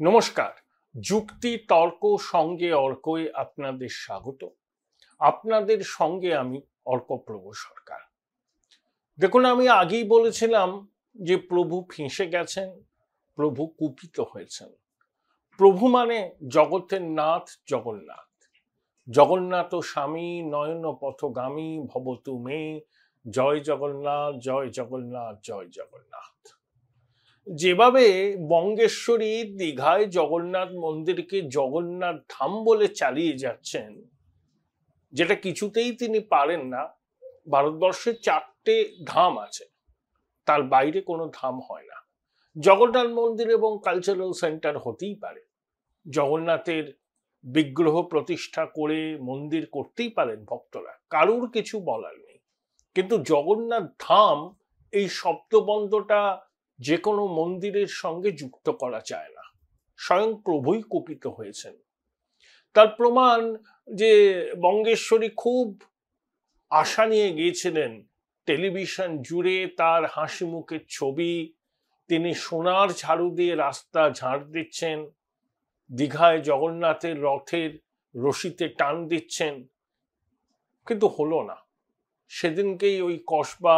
নমস্কার। যুক্তি তর্ক সঙ্গে অর্কয়ে আপনাদের স্বাগত। আপনাদের সঙ্গে আমি অর্কপ্রভ সরকার। দেখুন, আমি আগেই বলেছিলাম যে প্রভু ফেঁসে গেছেন, প্রভু কুপিত হয়েছেন। প্রভু মানে জগতের নাথ জগন্নাথ। জগন্নাথ স্বামী নয়ন পথগামী ভবতু মে, জয় জগন্নাথ জয় জগন্নাথ জয় জগন্নাথ। যেভাবে বঙ্গেশ্বরী দীঘায় জগন্নাথ মন্দিরকে জগন্নাথ ধাম বলে চালিয়ে যাচ্ছেন, যেটা কিছুতেই তিনি পারেন না। ভারতবর্ষে 4টে ধাম আছে, তার বাইরে কোনো ধাম হয় না। জগন্নাথ মন্দির এবং কালচারাল সেন্টার হতেই পারে, জগন্নাথের বিগ্রহ প্রতিষ্ঠা করে মন্দির করতেই পারেন ভক্তরা, কারুর কিছু বলার নেই। কিন্তু জগন্নাথ ধাম এই শব্দবন্ধটা যে কোনো মন্দিরের সঙ্গে যুক্ত করা যায় না। স্বয়ং প্রভুই কুপিত হয়েছেন। তার প্রমাণ যে বঙ্গেশ্বরী খুব আশা নিয়ে গিয়েছিলেন, টেলিভিশন জুড়ে তার হাসি মুখের ছবি, তিনি সোনার ঝাড়ু দিয়ে রাস্তা ঝাড় দিচ্ছেন, দীঘায় জগন্নাথের রথের রশিতে টান দিচ্ছেন, কিন্তু হলো না। সেদিনকেই ওই কসবা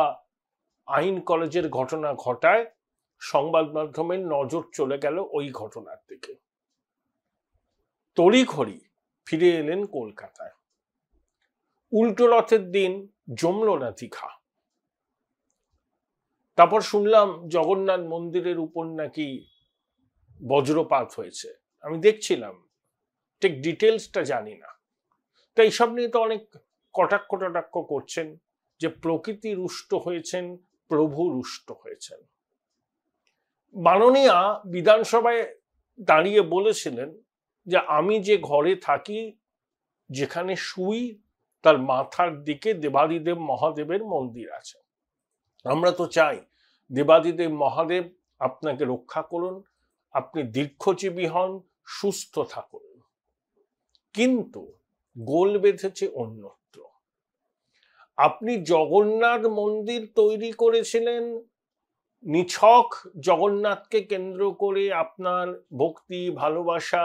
আইন কলেজের ঘটনা ঘটায় সংবাদ মাধ্যমের নজর চলে গেল ওই ঘটনার দিকে। তড়িঘড়ি ফিরে এলেন কলকাতায়। উল্টো রথের দিন জমল না দীঘা। তারপর শুনলাম জগন্নাথ মন্দিরের উপর নাকি বজ্রপাত হয়েছে। আমি দেখছিলাম, ঠিক ডিটেলসটা জানি না। তো এইসব নিয়ে তো অনেক কটাক্ষ টটাক্ষ করছেন যে প্রকৃতি রুষ্ট হয়েছেন, প্রভু রুষ্ট হয়েছেন। মাননীয়া বিধানসভায় দাঁড়িয়ে বলেছিলেন যে আমি যে ঘরে থাকি, যেখানে শুই, তার মাথার দিকে দেবাদিদেব মহাদেবের মন্দির আছে। আমরা তো চাই দেবাদিদেব মহাদেব আপনাকে রক্ষা করুন, আপনি দীর্ঘজীবী হন, সুস্থ থাকুন। কিন্তু গোল বেঁধেছে অন্যত্র। আপনি জগন্নাথ মন্দির তৈরি করেছিলেন নিছক জগন্নাথকে কেন্দ্র করে, আপনার ভক্তি ভালোবাসা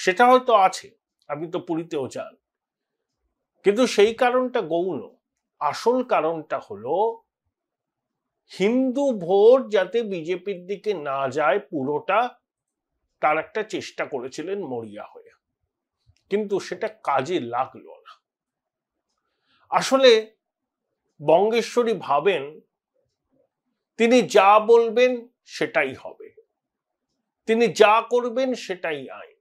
সেটা হয়তো আছে, আপনি তো পুরীতেও যান, কিন্তু সেই কারণটা গৌণ। আসল কারণটা হলো হিন্দু ভোট যাতে বিজেপির দিকে না যায় পুরোটা, তার একটা চেষ্টা করেছিলেন মরিয়া হয়ে, কিন্তু সেটা কাজে লাগলো না। আসলে বঙ্গেশ্বরী ভাবেন তিনি যা বলবেন সেটাই হবে, তিনি যা করবেন সেটাই আইন,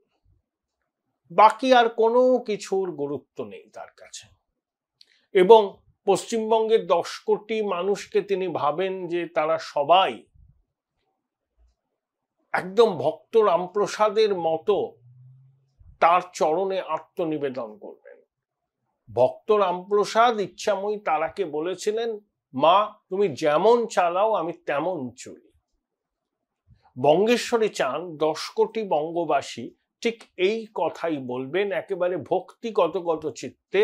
বাকি আর কোনো কিছুর গুরুত্ব নেই তার কাছে। এবং পশ্চিমবঙ্গের 10 কোটি মানুষকে তিনি ভাবেন যে তারা সবাই একদম ভক্ত রামপ্রসাদের মতো তার চরণে আত্মনিবেদন করবেন। ভক্ত রামপ্রসাদ ইচ্ছাময়ী তারাকে বলেছিলেন, মা তুমি যেমন চালাও আমি তেমন চলি। বঙ্গেশ্বরী চান 10 কোটি বঙ্গবাসী ঠিক এই কথাই বলবেন, একেবারে ভক্তিগত চিত্তে,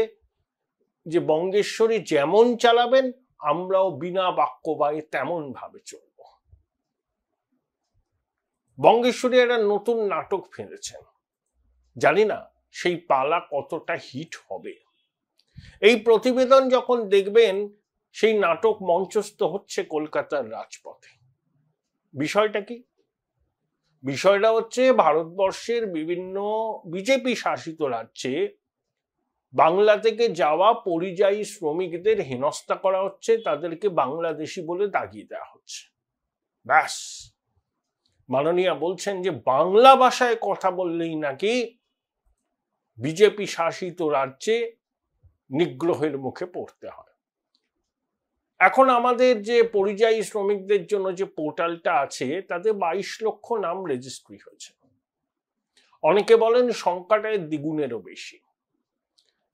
যে বঙ্গেশ্বরী যেমন চালাবেন আমরাও বিনা বাক্যবায়ে তেমন ভাবে চলব। বঙ্গেশ্বরী একটা নতুন নাটক ফেলেছেন, জানি না সেই পালা কতটা হিট হবে। এই প্রতিবেদন যখন দেখবেন, সেই নাটক মঞ্চস্থ হচ্ছে কলকাতার রাজপথে। বিষয়টা কি? বিষয়টা হচ্ছে ভারতবর্ষের বিভিন্ন বিজেপি শাসিত রাজ্যে বাংলা থেকে যাওয়া পরিযায়ী শ্রমিকদের হেনস্থা করা হচ্ছে, তাদেরকে বাংলাদেশি বলে দাগিয়ে দেওয়া হচ্ছে। ব্যাস, মাননীয়া বলছেন যে বাংলা ভাষায় কথা বললেই নাকি বিজেপি শাসিত রাজ্যে নিগ্রহের মুখে পড়তে হয়। এখন আমাদের যে পরিযায়ী শ্রমিকদের জন্য যে পোর্টালটা আছে, তাতে 22 লক্ষ নাম রেজিস্ট্রি হয়েছে। অনেকে বলেন সংখ্যাটা দ্বিগুণেরও বেশি।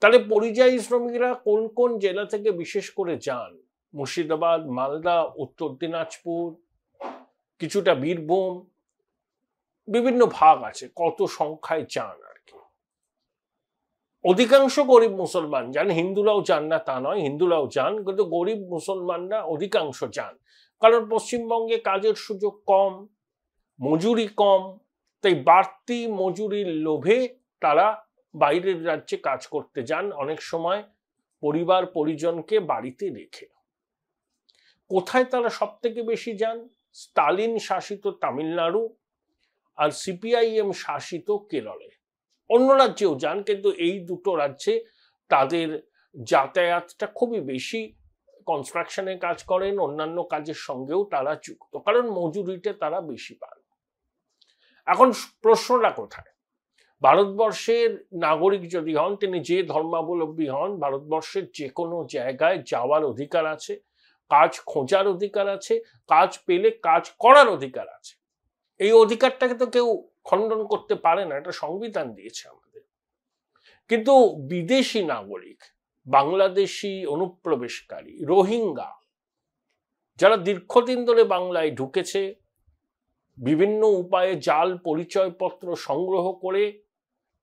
তাহলে পরিযায়ী শ্রমিকরা কোন কোন জেলা থেকে বিশেষ করে যান? মুর্শিদাবাদ, মালদা, উত্তর দিনাজপুর, কিছুটা বীরভূম, বিভিন্ন ভাগ আছে, কত সংখ্যায় যান আর কি। অধিকাংশ গরিব মুসলমান যান, হিন্দুরাও যান না তা নয়, হিন্দুরাও যান, কিন্তু গরিব মুসলমানরা অধিকাংশ যান। কারণ পশ্চিমবঙ্গে কাজের সুযোগ কম, মজুরি কম, তাই বাড়তি মজুরির লোভে তারা বাইরের রাজ্যে কাজ করতে যান, অনেক সময় পরিবার পরিজনকে বাড়িতে রেখে। কোথায় তারা সব থেকে বেশি যান? স্টালিন শাসিত তামিলনাড়ু আর সিপিআইএম শাসিত কেরলে। অন্য রাজ্যেও যান, কিন্তু এই দুটো রাজ্যে তাদের যাতায়াতটা খুবই বেশি। কনস্ট্রাকশনে কাজ করেন, অন্যান্য কাজের সঙ্গেও তারা যুক্ত, কারণ মজুরিটা তারা বেশি পান। এখন প্রশ্নটা কোথায়? ভারতবর্ষের নাগরিক যদি হন, তিনি যে ধর্মাবলম্বী হন, ভারতবর্ষের যে কোনো জায়গায় যাওয়ার অধিকার আছে, কাজ খোঁজার অধিকার আছে, কাজ পেলে কাজ করার অধিকার আছে। এই অধিকারটাকে তো কেউ খণ্ডন করতে পারে না, এটা সংবিধান দিয়েছে আমাদের। কিন্তু বিদেশি নাগরিক, বাংলাদেশি অনুপ্রবেশকারী, রোহিঙ্গা, যারা দীর্ঘদিন ধরে বাংলায় ঢুকেছে, বিভিন্ন উপায়ে জাল পরিচয়পত্র সংগ্রহ করে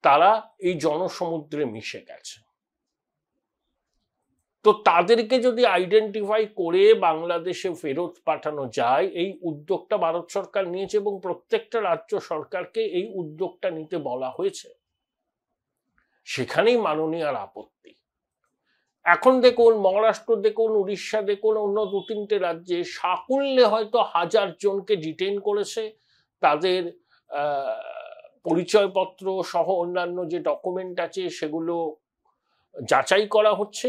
তারা এই জনসমুদ্রে মিশে গেছে। তো তাদেরকে যদি আইডেন্টিফাই করে বাংলাদেশে ফেরত পাঠানো যায়, এই উদ্যোগটা ভারত সরকার নিয়েছে এবং প্রত্যেকটা রাজ্য সরকারকে এই উদ্যোগটা নিতে বলা হয়েছে। সেখানেই মাননীয়ার আপত্তি। এখন দেখুন, মহারাষ্ট্র দেখুন, উড়িষ্যা দেখুন, অন্য 2-3টে রাজ্যে সাকুল্যে হয়তো 1000 জনকে ডিটেইন করেছে। তাদের পরিচয়পত্র সহ অন্যান্য যে ডকুমেন্ট আছে সেগুলো যাচাই করা হচ্ছে।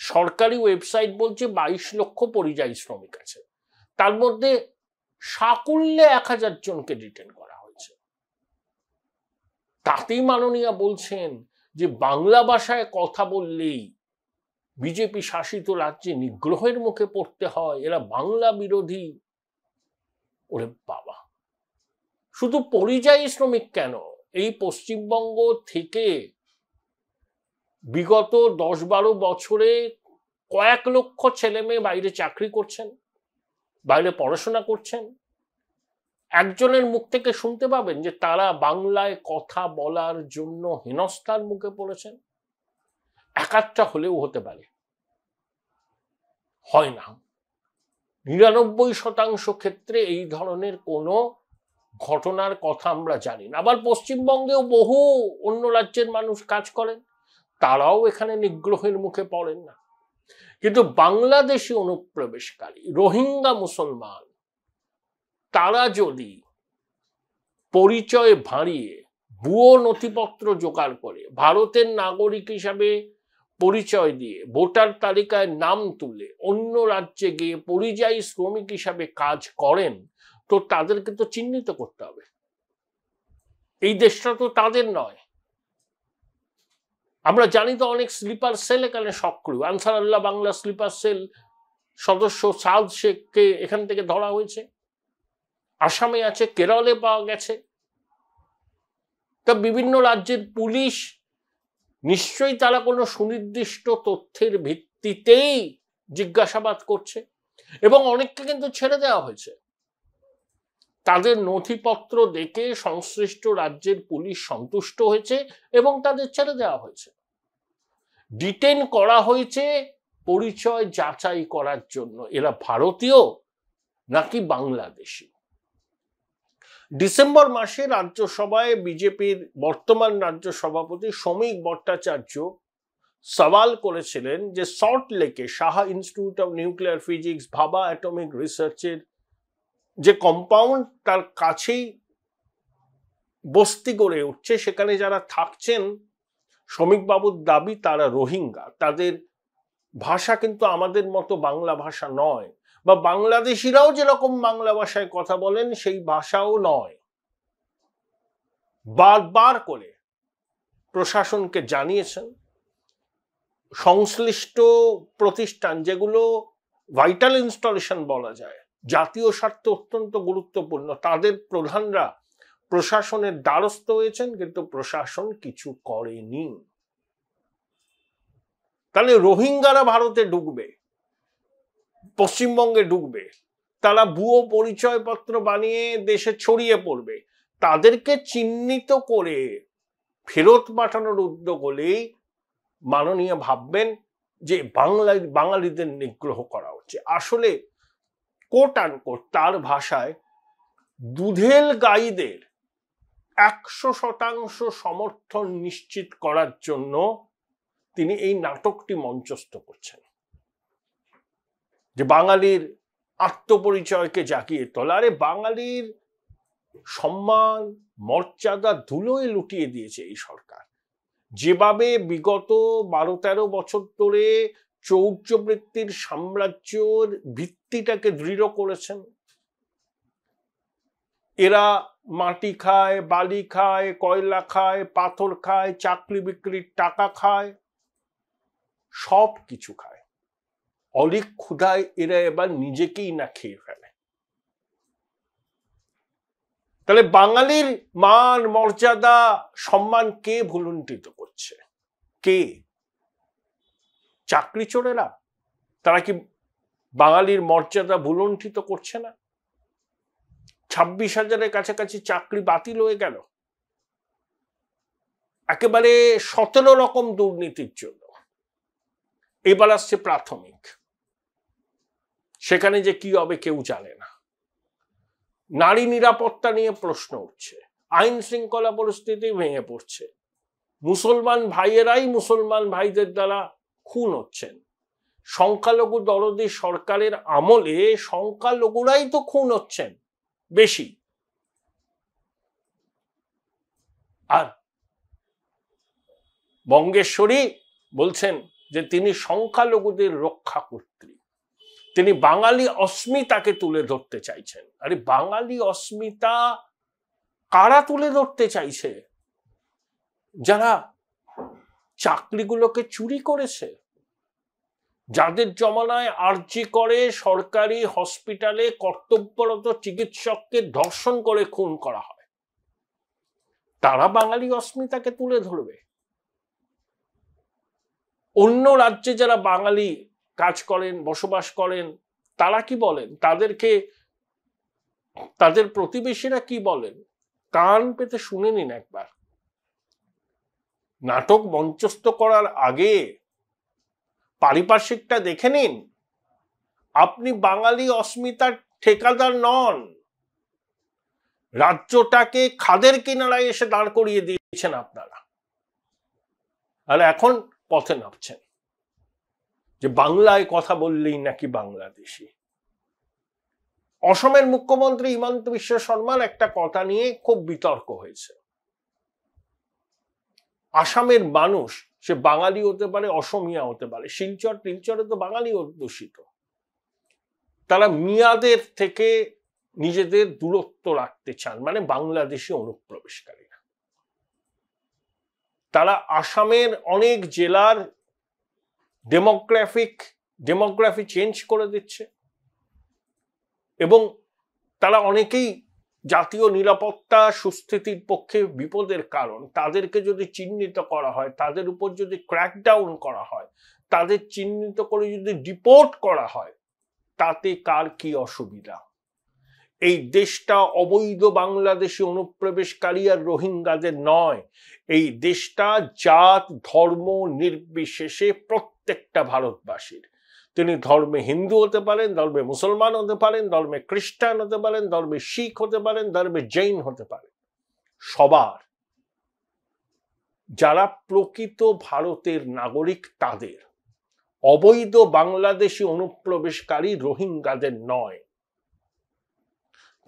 সরকারি ওয়েবসাইট বলছে 22 লক্ষ পরিযায়ী শ্রমিক আছে, তার মধ্যে সাকুল্যে 1000 জনকে ডিটেইন করা হয়েছে। তাতেই মাননীয়া বলছেন যে বাংলা ভাষায় কথা বললেই বিজেপি শাসিত রাজ্যে নিগ্রহের মুখে পড়তে হয়, এরা বাংলা বিরোধী। ওরে বাবা, শুধু পরিযায়ী শ্রমিক কেন, এই পশ্চিমবঙ্গ থেকে বিগত 10-12 বছরে কয়েক লক্ষ ছেলে মেয়ে বাইরে চাকরি করছেন, বাইরে পড়াশোনা করছেন। একজনের মুখ থেকে শুনতে পাবেন যে তারা বাংলায় কথা বলার জন্য হেনস্থার মুখে পড়েছেন? একটা হলেও হতে পারে, হয় না। 99% ক্ষেত্রে এই ধরনের কোনো ঘটনার কথা আমরা জানি না। আবার পশ্চিমবঙ্গেও বহু অন্য রাজ্যের মানুষ কাজ করেন, তারাও এখানে নিগ্রহের মুখে পড়েন না। কিন্তু বাংলাদেশি অনুপ্রবেশকারী, রোহিঙ্গা মুসলমান, তারা যদি পরিচয় ভাঁড়িয়ে ভুয়ো নথিপত্র জোগাড় করে ভারতের নাগরিক হিসাবে পরিচয় দিয়ে ভোটার তালিকায় নাম তুলে অন্য রাজ্যে গিয়ে পরিযায়ী শ্রমিক হিসাবে কাজ করেন, তো তাদেরকে তো চিহ্নিত করতে হবে। এই দেশটা তো তাদের নয়। আমরা জানি তো অনেক স্লিপার সেল এখানে সক্রিয়। আনসার আল্লাহ বাংলা স্লিপার সেল সদস্য সাদ শেখকে এখান থেকে ধরা হয়েছে, আসামে আছে, কেরলে পাওয়া গেছে। তা বিভিন্ন রাজ্যের পুলিশ নিশ্চয়ই তারা কোনো সুনির্দিষ্ট তথ্যের ভিত্তিতেই জিজ্ঞাসাবাদ করছে, এবং অনেককে কিন্তু ছেড়ে দেওয়া হয়েছে। তাদের নথিপত্র দেখে সংশ্লিষ্ট রাজ্যের পুলিশ সন্তুষ্ট হয়েছে এবং তাদের ছেড়ে দেওয়া হয়েছে। ডিটেইন করা হয়েছে পরিচয় যাচাই করার জন্য এরা ভারতীয় নাকি বাংলাদেশি। ডিসেম্বর মাসে রাজ্যসভায় বিজেপির বর্তমান রাজ্য সভাপতি শ্রমিক ভট্টাচার্য সওয়াল করেছিলেন যে সল্ট লেকে Saha institute of nuclear physics, ভাবা অ্যাটমিক রিসার্চের যে কম্পাউন্ড, তার কাছেই বস্তি গড়ে উঠছে, সেখানে যারা থাকছেন শ্রমিকবাবুর দাবি তারা রোহিঙ্গা। তাদের ভাষা কিন্তু আমাদের মতো বাংলা ভাষা নয়, বা বাংলাদেশিরাও যেরকম বাংলা ভাষায় কথা বলেন সেই ভাষাও নয়। বারবার করে প্রশাসনকে জানিয়েছেন। সংশ্লিষ্ট প্রতিষ্ঠান, যেগুলো ভাইটাল ইনস্টলেশন বলা যায়, জাতীয় স্বার্থে অত্যন্ত গুরুত্বপূর্ণ, তাদের প্রধানরা প্রশাসনের দ্বারস্থ হয়েছেন, কিন্তু প্রশাসন কিছু করেনি। তাহলে রোহিঙ্গারা ভারতে ঢুকবে, পশ্চিমবঙ্গে ঢুকবে, তারা ভুয়ো পরিচয়পত্র বানিয়ে দেশে ছড়িয়ে পড়বে, তাদেরকে চিহ্নিত করে ফেরত পাঠানোর উদ্যোগ হলেই মাননীয় ভাববেন যে বাঙালিদের নিগ্রহ করা হচ্ছে। আসলে কোট আনকোট তার ভাষায় দুধেল গাইদের 100% সমর্থন নিশ্চিত করার জন্য তিনি এই নাটকটি মঞ্চস্থ করছেন, যে বাঙালির আত্মপরিচয়কে জাগিয়ে তোলা। আরে বাঙালির সম্মান মর্যাদা ধুলোয় লুটিয়ে দিয়েছে এই সরকার। যেভাবে বিগত 12-13 বছর ধরে চৌর্যবৃত্তির সাম্রাজ্যের ভিত্তিটাকে দৃঢ় করেছেন, এরা মাটি খায়, বালি খায়, কয়লা খায়, পাথর খায়, চাকরি বিক্রির টাকা খায়, সব কিছু খায়। অলিক ক্ষুধায় এরা এবার নিজেকেই না খেয়ে ফেলে। তাহলে বাঙালির মান মর্যাদা সম্মান কে ভুলুণ্ঠিত করছে? কে? চাকরি চোরেরা? তারা কি বাঙালির মর্যাদা ভুলুণ্ঠিত করছে না? 26,000-এর কাছাকাছি চাকরি বাতিল হয়ে গেল একেবারে 17 রকম দুর্নীতির জন্য। এবার আসছে প্রাথমিক, সেখানে যে কি হবে কেউ জানে না। নারী নিরাপত্তা নিয়ে প্রশ্ন উঠছে, আইন শৃঙ্খলা পরিস্থিতি ভেঙে পড়ছে, মুসলমান ভাইয়েরাই মুসলমান ভাইদের দ্বারা খুন হচ্ছেন। সংখ্যালঘু দরদি সরকারের আমলে সংখ্যালঘুরাই তো খুন হচ্ছেন বেশি। আর বঙ্গেশ্বরী বলছেন যে তিনি সংখ্যালঘুদের রক্ষাকর্ত্রী, তিনি বাঙালি অস্মিতাকে তুলে ধরতে চাইছেন। আরে বাঙালি অস্মিতা কারা তুলে ধরতে চাইছে? যারা চাকরিগুলোকে চুরি করেছে, যাদের জমানায় আরজি করে সরকারি হসপিটালে কর্তব্যরত চিকিৎসককে ধর্ষণ করে খুন করা হয়, তারা বাঙালি অস্মিতাকে তুলে ধরবে। অন্য রাজ্যে যারা বাঙালি কাজ করেন, বসবাস করেন, তারা কি বলেন? তাদেরকে তাদের প্রতিবেশীরা কি বলেন? কান পেতে শুনে নিন একবার। নাটক মঞ্চস্থ করার আগে পারিপার্শ্বিকটা দেখে নিন। আপনি বাঙালি অস্মিতার ঠিকাদার নন, রাজ্যটাকে খাদের কিনারায় এসে দাঁড় করিয়ে দিয়েছেন আপনারা, আর এখন পথে নামছেন যে বাংলায় কথা বললেই নাকি বাংলাদেশি। অসমের মুখ্যমন্ত্রী হিমন্ত বিশ্ব শর্মার একটা কথা নিয়ে খুব বিতর্ক হয়েছে। আসামের মানুষ, সে বাঙালি হতে পারে, অসমিয়া হতে পারে, শিলচর টিলচরে তো বাঙালি অধ্যুষিত, তারা মিয়াদের থেকে নিজেদের দূরত্ব রাখতে চান, মানে বাংলাদেশি অনুপ্রবেশকারীরা। তারা আসামের অনেক জেলার ডেমোগ্রাফি চেঞ্জ করে দিচ্ছে, এবং তারা অনেকেই জাতীয় নিরাপত্তা সুস্থিতির পক্ষে বিপদের কারণ। তাদেরকে যদি চিহ্নিত করা হয়, তাদের উপর যদি ক্র্যাকডাউন করা হয়, তাদের চিহ্নিত করে যদি ডিপোর্ট করা হয়, তাতে কার কি অসুবিধা? এই দেশটা অবৈধ বাংলাদেশি অনুপ্রবেশকারী আর রোহিঙ্গাদের নয়, এই দেশটা জাত ধর্ম নির্বিশেষে প্রত্যেকটা ভারতবাসীর। তিনি ধর্মে হিন্দু হতে পারেন, ধর্মে মুসলমান হতে পারেন, ধর্মে খ্রিস্টান হতে পারেন, ধর্মে শিখ হতে পারেন, ধর্মে জৈন হতে পারেন, সবার। যারা প্রকৃত ভারতের নাগরিক তাদের, অবৈধ বাংলাদেশি অনুপ্রবেশকারী রোহিঙ্গাদের নয়।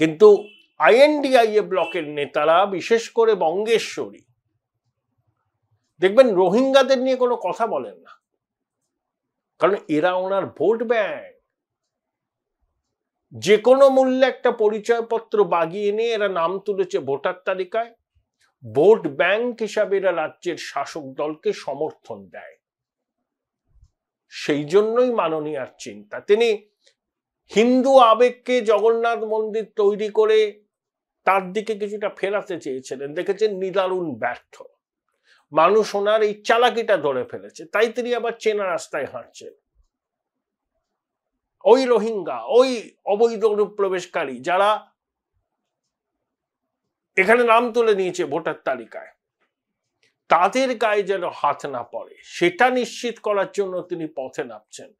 কিন্তু আইএনডিআইএ ব্লকের নেতারা, বিশেষ করে বঙ্গেশ্বরী, দেখবেন রোহিঙ্গাদের নিয়ে কোনো কথা বলেন না, কারণ এরা ওনার ভোট ব্যাংক। যে কোনো মূল্যে একটা পরিচয়পত্র বাগিয়ে নিয়ে এরা নাম তুলেছে ভোটার তালিকায়, ভোট ব্যাংক হিসাবে এরা রাজ্যের শাসক দলকে সমর্থন দেয়। সেই জন্যই মাননীয়ার চিন্তা, তিনি হিন্দু আবেগকে জগন্নাথ মন্দির তৈরি করে তার দিকে কিছুটা ফেরাতে চেয়েছিলেন, দেখেছেন নিদারুণ ব্যর্থ। মানুষ ওনার এই চালাকিটা ধরে ফেলেছে, তাই তিনি আবার চেনা রাস্তায় হাঁটছেন। ওই রোহিঙ্গা, ওই অবৈধ অনুপ্রবেশকারী যারা এখানে নাম তুলে নিয়েছে ভোটার তালিকায়, তাদের গায়ে যেন হাত না পড়ে, সেটা নিশ্চিত করার জন্য তিনি পথে নামছেন,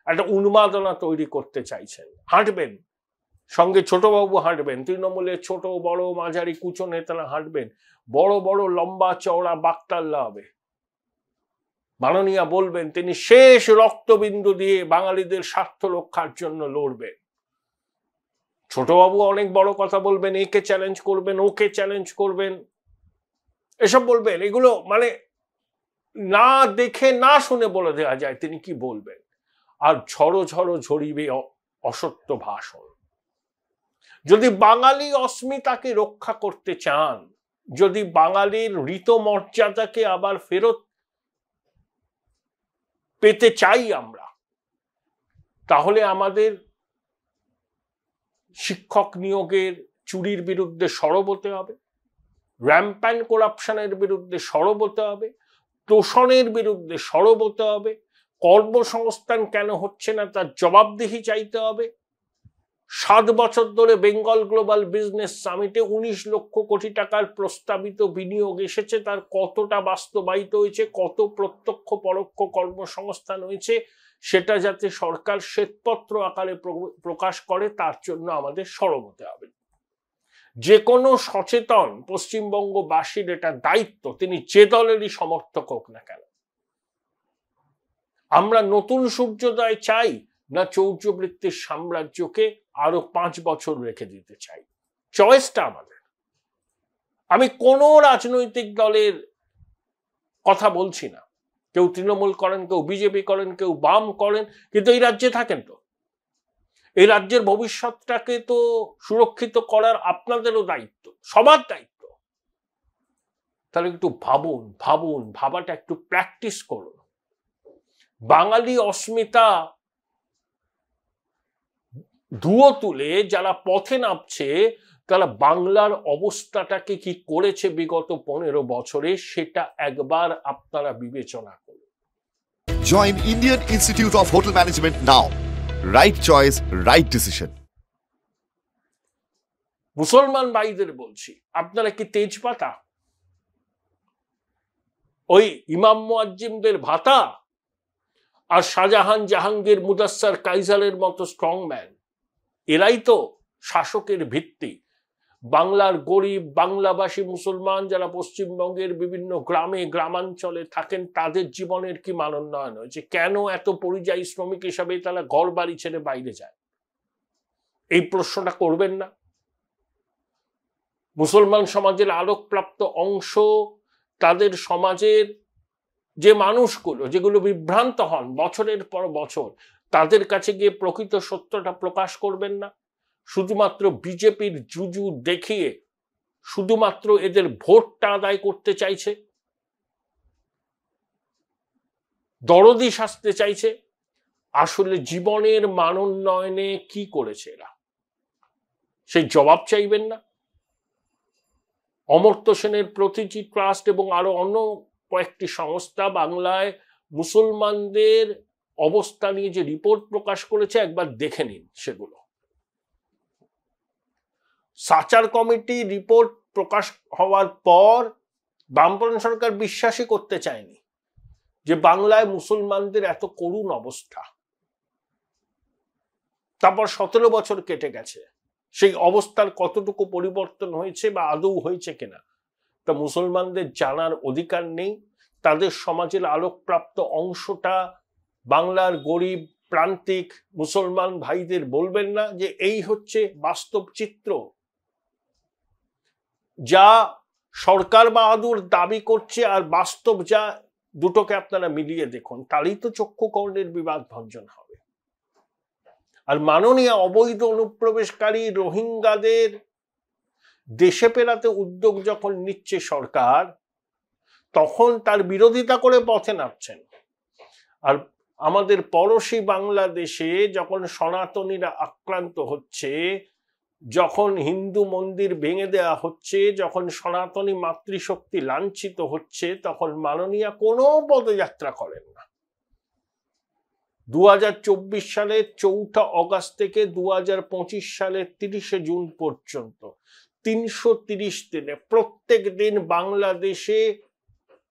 একটা উন্মাদনা তৈরি করতে চাইছেন। হাঁটবেন, সঙ্গে ছোটবাবু হাঁটবেন, তৃণমূলের ছোট বড় মাঝারি কুচো নেতারা হাঁটবেন, বড় বড় লম্বা চওড়া বাকতাল্লা হবে। মাননীয়া বলবেন তিনি শেষ রক্তবিন্দু দিয়ে বাঙালিদের স্বার্থ রক্ষার জন্য লড়বেন। ছোটবাবু অনেক বড় কথা বলবেন, একে চ্যালেঞ্জ করবেন, ওকে চ্যালেঞ্জ করবেন, এসব বলবেন। এগুলো মানে না দেখে না শুনে বলে দেওয়া যায় তিনি কি বলবেন। আর ঝড়ো ঝড়ো ঝরিবে অসত্য ভাষণ। যদি বাঙালি অস্মিতাকে রক্ষা করতে চান, যদি বাঙালির ঋতমর্যাদাকে আবার ফেরত পেতে চাই আমরা, তাহলে আমাদের শিক্ষক নিয়োগের চুরির বিরুদ্ধে সরব হতে হবে, র্যাম্প্যান্ট করাপশনের বিরুদ্ধে সরব হতে হবে, তোষণের বিরুদ্ধে সরব হতে হবে, কর্মসংস্থান কেন হচ্ছে না তার জবাবদিহি চাইতে হবে। 7 বছর ধরে বেঙ্গল গ্লোবাল বিজনেস সামিটে 19 লক্ষ কোটি টাকার প্রস্তাবিত বিনিয়োগ এসেছে, তার কতটা বাস্তবায়িত হয়েছে, কত প্রত্যক্ষ পরোক্ষ কর্মসংস্থান হয়েছে, সেটা যাতে সরকার শ্বেতপত্র আকারে প্রকাশ করে, তার জন্য আমাদের সরব হতে হবে। যে কোনো সচেতন পশ্চিমবঙ্গবাসীর এটা দায়িত্ব, তিনি যে দলেরই সমর্থক হোক না কেন। আমরা নতুন সূর্যোদয় চাই না চৌর্যবৃত্তির সাম্রাজ্যকে আরো 5 বছর রেখে দিতে চাই, চয়েসটা আমাদের। আমি কোন রাজনৈতিক দলের কথা বলছি না, কেউ তৃণমূল করেন, কেউ বিজেপি করেন, কেউ বাম করেন, কিন্তু এই রাজ্যে থাকেন তো, এই রাজ্যের ভবিষ্যৎটাকে তো সুরক্ষিত করার আপনাদেরও দায়িত্ব, সবার দায়িত্ব। তাহলে একটু ভাবুন, ভাবাটা একটু প্র্যাকটিস করুন। বাঙালি অস্মিতা ধুয়ো তুলে যারা পথে নামছে, তারা বাংলার অবস্থাটাকে কি করেছে বিগত 15 বছরে, সেটা একবার আপনারা বিবেচনা করুন। Join Indian Institute of Hotel Management now. Right choice, right decision. মুসলমান ভাইদের বলছি, আপনারা কি তেজপাতা, ওই ইমাম মুয়াজ্জিমদের ভাতা আর শাহজাহান জাহাঙ্গীর মুদাসসার কাইজারের মতো স্ট্রংম্যান, এরাই তো শাসকের ভিত্তি। বাংলার গরিব বাংলাভাষী মুসলমান যারা পশ্চিমবঙ্গের বিভিন্ন গ্রামে গ্রামাঞ্চলে থাকেন, তাদের জীবনের কি মান উন্নয়ন হয়েছে? কেন এত পরিযায়ী শ্রমিক হিসাবে তারা ঘর বাড়ি ছেড়ে বাইরে যায়? এই প্রশ্নটা করবেন না? মুসলমান সমাজের আলোকপ্রাপ্ত অংশ, তাদের সমাজের যে মানুষগুলো যেগুলো বিভ্রান্ত হন বছরের পর বছর, তাদের কাছে গিয়ে প্রকৃত সত্যটা প্রকাশ করবেন না? শুধুমাত্র বিজেপির জুজু দেখিয়ে শুধুমাত্র এদের ভোটটা আদায় করতে চাইছে, দরদি সাজতে চাইছে। আসলে জীবনের মান উন্নয়নে কি করেছে এরা, সেই জবাব চাইবেন না? অমর্ত্য সেনের প্রতিটি ট্রাস্ট এবং আরো অন্য কয়েকটি সংস্থা বাংলায় মুসলমানদের অবস্থা নিয়ে যে রিপোর্ট প্রকাশ করেছে, একবার দেখে নিন সেগুলো। সাচার কমিটি রিপোর্ট প্রকাশ হওয়ার পর বামপন্থী সরকার বিশ্বাসই করতে চায়নি যে বাংলায় মুসলমানদের এত করুণ অবস্থা। তারপর 17 বছর কেটে গেছে, সেই অবস্থার কতটুকু পরিবর্তন হয়েছে বা আদৌ হয়েছে কিনা তা মুসলমানদের জানার অধিকার নেই। তাদের সমাজের আলোকপ্রাপ্ত অংশটা বাংলার গরিব প্রান্তিক মুসলমান ভাইদের বলবেন না যে এই হচ্ছে বাস্তব চিত্র? যা সরকার বাহাদুর দাবি করছে আর বাস্তব যা, দুটোকে আপনারা মিলিয়ে দেখুন, তারই তো চক্ষু কর্ণের বিবাদ ভঞ্জন হবে। আর মাননীয় অবৈধ অনুপ্রবেশকারী রোহিঙ্গাদের দেশে ফেরাতে উদ্যোগ যখন নিচ্ছে সরকার, তখন তার বিরোধিতা করে পথে নামছেন। আর আমাদের পড়োশী বাংলাদেশে যখন সনাতনীরা আক্রান্ত হচ্ছে, যখন হিন্দু মন্দির ভেঙে দেওয়া হচ্ছে, যখন সনাতনী মাতৃশক্তি লাঞ্ছিত হচ্ছে, তখন মাননীয়া কোনো পদযাত্রা করেন না। 2024 সালের 4 অগস্ট থেকে 2025 সালের 30 জুন পর্যন্ত 330 দিনে প্রত্যেক দিন বাংলাদেশে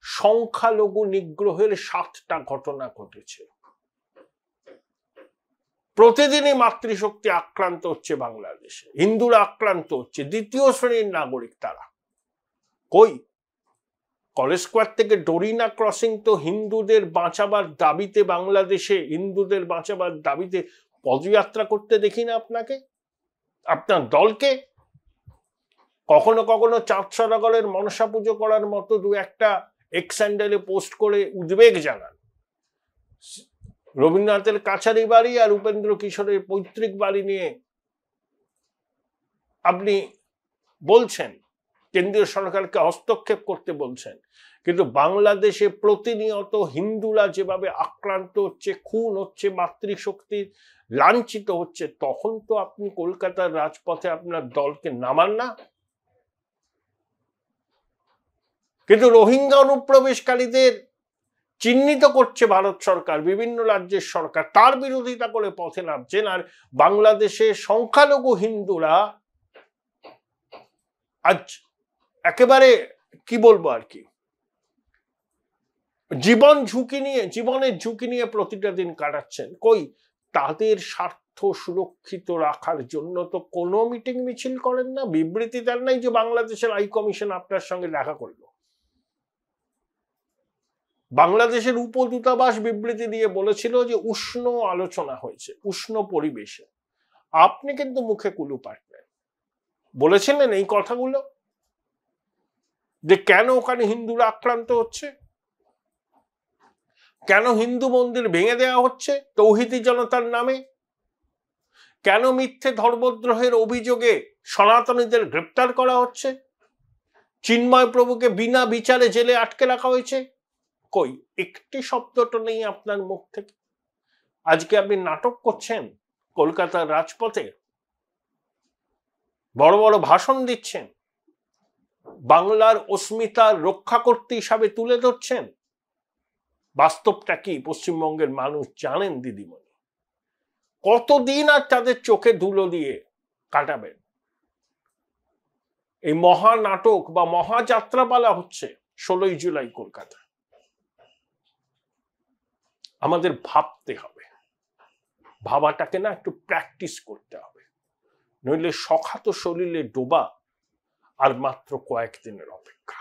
সংখ্যালঘু নিগ্রহের 7টা ঘটনা ঘটেছে। প্রতিদিনই মাতৃশক্তি আক্রান্ত হচ্ছে বাংলাদেশে, হিন্দুরা আক্রান্ত হচ্ছে, দ্বিতীয় শ্রেণীর নাগরিক তারা। কই কলেজ স্কোয়ার থেকে ডোরিনা ক্রসিং তো হিন্দুদের বাঁচাবার দাবিতে, বাংলাদেশে হিন্দুদের বাঁচাবার দাবিতে পদযাত্রা করতে দেখি না আপনাকে, আপনার দলকে। কখনো কখনো চাঁদ সদাগরের মনসা পুজো করার মতো দু একটা এক্স হ্যান্ডেলে পোস্ট করে উদ্বেগ জানান। রবীন্দ্রনাথের কাছারি বাড়ি আর উপেন্দ্র কিশোরের পৈতৃক বাড়ি নিয়ে আপনি বলছেন, কেন্দ্রীয় সরকারকে হস্তক্ষেপ করতে বলছেন, কিন্তু বাংলাদেশে প্রতিনিয়ত হিন্দুরা যেভাবে আক্রান্ত হচ্ছে, খুন হচ্ছে, মাতৃশক্তি লাঞ্ছিত হচ্ছে, তখন তো আপনি কলকাতার রাজপথে আপনার দলকে নামান না। কিন্তু রোহিঙ্গা অনুপ্রবেশকারীদের চিহ্নিত করছে ভারত সরকার, বিভিন্ন রাজ্যের সরকার, তার বিরোধিতা করে পথে নামছেন। আর বাংলাদেশে সংখ্যালঘু হিন্দুরা আজ একেবারে কি বলবো আর কি, জীবনের ঝুঁকি নিয়ে প্রতিটা দিন কাটাচ্ছেন। কই তাদের স্বার্থ সুরক্ষিত রাখার জন্য তো কোনো মিটিং মিছিল করেন না, বিবৃতি দেন নাই যে বাংলাদেশের হাই কমিশন আপনার সঙ্গে দেখা করলো। বাংলাদেশের উপদূতাবাস বিবৃতি দিয়ে বলেছিল যে উষ্ণ আলোচনা হয়েছে, উষ্ণ পরিবেশে। আপনি কিন্তু মুখে কুলু পাঠলেন, বলেছিলেন এই কথাগুলো, যে কেন ওখানে হিন্দুরা আক্রান্ত হচ্ছে, কেন হিন্দু মন্দির ভেঙে দেওয়া হচ্ছে তৌহিদি জনতার নামে, কেন মিথ্যে ধর্মদ্রোহের অভিযোগে সনাতনীদের গ্রেপ্তার করা হচ্ছে, চিন্ময় প্রভুকে বিনা বিচারে জেলে আটকে রাখা হয়েছে। কই একটি শব্দটা নেই আপনার মুখ থেকে। আজকে আপনি নাটক করছেন কলকাতার রাজপথে, বড় বড় ভাষণ দিচ্ছেন, বাংলার অস্মিতার রক্ষা করতে হিসাবে তুলে ধরছেন। বাস্তবটা কি পশ্চিমবঙ্গের মানুষ জানেন দিদিমণি। কতদিন আর তাদের চোখে ধুলো দিয়ে কাটাবেন? এই মহানাটক বা মহাযাত্রাপালা হচ্ছে 16ই জুলাই কলকাতা। আমাদের ভাবতে হবে, ভাবাটাকে না একটু প্র্যাকটিস করতে হবে, নইলে শখাত শরীরে ডোবা আর মাত্র কয়েকদিনের অপেক্ষা।